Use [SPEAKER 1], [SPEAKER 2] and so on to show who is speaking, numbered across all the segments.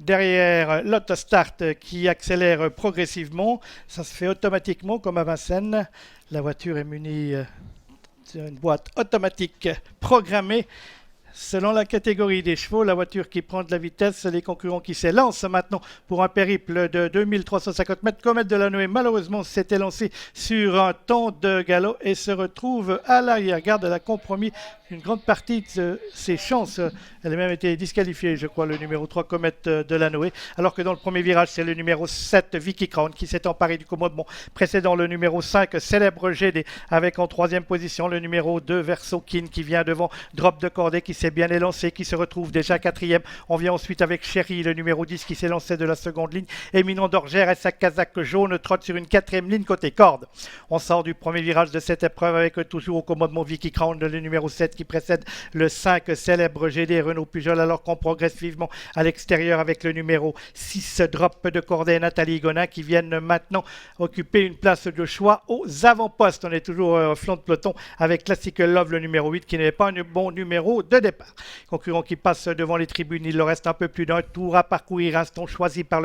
[SPEAKER 1] Derrière l'autostart qui accélère progressivement, ça se fait automatiquement comme à Vincennes. La voiture est munie d'une boîte automatique programmée selon la catégorie des chevaux. La voiture qui prend de la vitesse, les concurrents qui s'élancent maintenant pour un périple de 2350 mètres. Comet de la Noé malheureusement s'était lancé sur un temps de galop et se retrouve à l'arrière-garde. Elle a compromis une grande partie de ses chances. Elle a même été disqualifiée, je crois, le numéro 3 Comet de la Noé. Alors que dans le premier virage, c'est le numéro 7 Vicky Crown qui s'est emparé du commandement précédent. Le numéro 5 Célèbre GD avec en troisième position le numéro 2 Verso Kin qui vient devant Drop de Cordée qui s'est bien élancé, qui se retrouve déjà quatrième. On vient ensuite avec Chéri, le numéro 10 qui s'est lancé de la seconde ligne. Éminent d'Orgère et sa casaque jaune trotte sur une quatrième ligne côté corde. On sort du premier virage de cette épreuve avec toujours au commandement Vicky Crown, le numéro 7 qui précède le 5 Célèbre GD Renaud Pujol, alors qu'on progresse vivement à l'extérieur avec le numéro 6 Drop de Cordée et Nathalie Gonin qui viennent maintenant occuper une place de choix aux avant-postes. On est toujours au flanc de peloton avec Classical Love, le numéro 8 qui n'est pas un bon numéro de départ. Concurrent qui passe devant les tribunes, il leur reste un peu plus d'un tour à parcourir, instant choisi par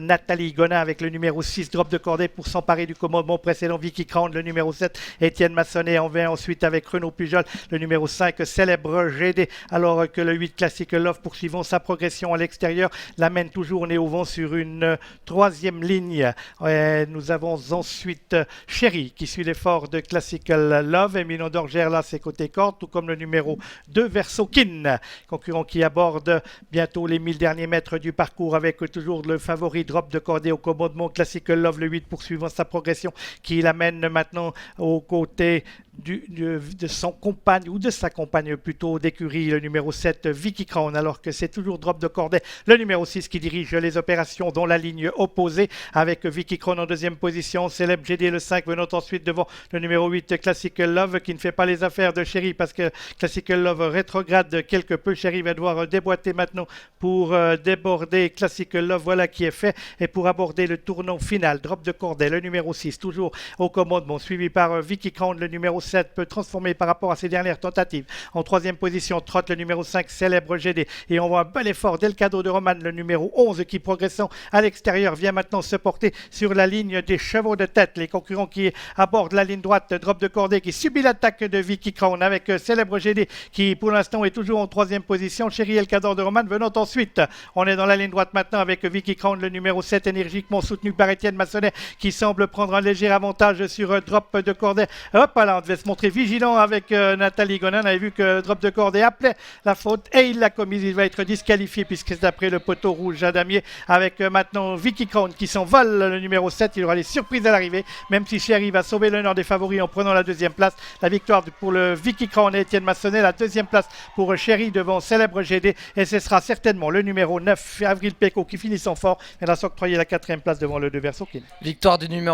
[SPEAKER 1] Nathalie Gonin avec le numéro 6 Drop de Cordée pour s'emparer du commandement précédent Vicky Crown, le numéro 7 Étienne Massonnet. On vient ensuite avec Renaud Pujol, le numéro 5 Célèbre GD, alors que le 8 Classical Love poursuivant sa progression à l'extérieur l'amène toujours nez au vent sur une troisième ligne. Nous avons ensuite Chéri qui suit l'effort de Classical Love. Éminent d'Orgère là c'est côté corde, tout comme le numéro 2 Verso Kin, concurrent qui aborde bientôt les 1000 derniers mètres du parcours avec toujours le favori Drop de Cordée au commandement. Classical Love, le 8 poursuivant sa progression qui l'amène maintenant aux côtés de son compagne ou de sa compagne plutôt d'écurie, le numéro 7 Vicky Crown, alors que c'est toujours Drop de Cordée, le numéro 6 qui dirige les opérations dans la ligne opposée avec Vicky Crown en deuxième position. Célèbre GD le 5 venant ensuite devant le numéro 8 Classical Love qui ne fait pas les affaires de Chéri parce que Classical Love rétrograde quelque peu. Chéri va devoir déboîter maintenant pour déborder Classical Love, voilà qui est fait, et pour aborder le tournant final. Drop de Cordée, le numéro 6 toujours au commandement suivi par Vicky Crown, le numéro 7 peut transformer par rapport à ses dernières tentatives. En troisième position, trotte le numéro 5 Célèbre GD et on voit un bel effort Del Cadro de Roman, le numéro 11 qui progressant à l'extérieur vient maintenant se porter sur la ligne des chevaux de tête. Les concurrents qui abordent la ligne droite, Drop de Cordée qui subit l'attaque de Vicky Crown avec Célèbre GD qui pour l'instant est toujours en troisième position. Chéri El Cador de Roman venant ensuite. On est dans la ligne droite maintenant avec Vicky Crown, le numéro 7 énergiquement soutenu par Étienne Massonnet qui semble prendre un léger avantage sur Drop de Cordée. Hop là, on devait se montrer vigilant avec Nathalie Gonin. On avait vu que Drop de Cordée appelait la faute et il l'a commise. Il va être disqualifié puisque c'est après le poteau rouge à damier avec maintenant Vicky Crown qui s'envole, le numéro 7. Il aura les surprises à l'arrivée, même si Chéri va sauver l'honneur des favoris en prenant la deuxième place. La victoire pour le Vicky Crown et Étienne Massonnet. La deuxième place pour Chéri devant Célèbre GD et ce sera certainement le numéro 9 Avril Péco qui finit son fort et va s'octroyer la quatrième place devant le 2 Verso Kin.
[SPEAKER 2] Victoire du numéro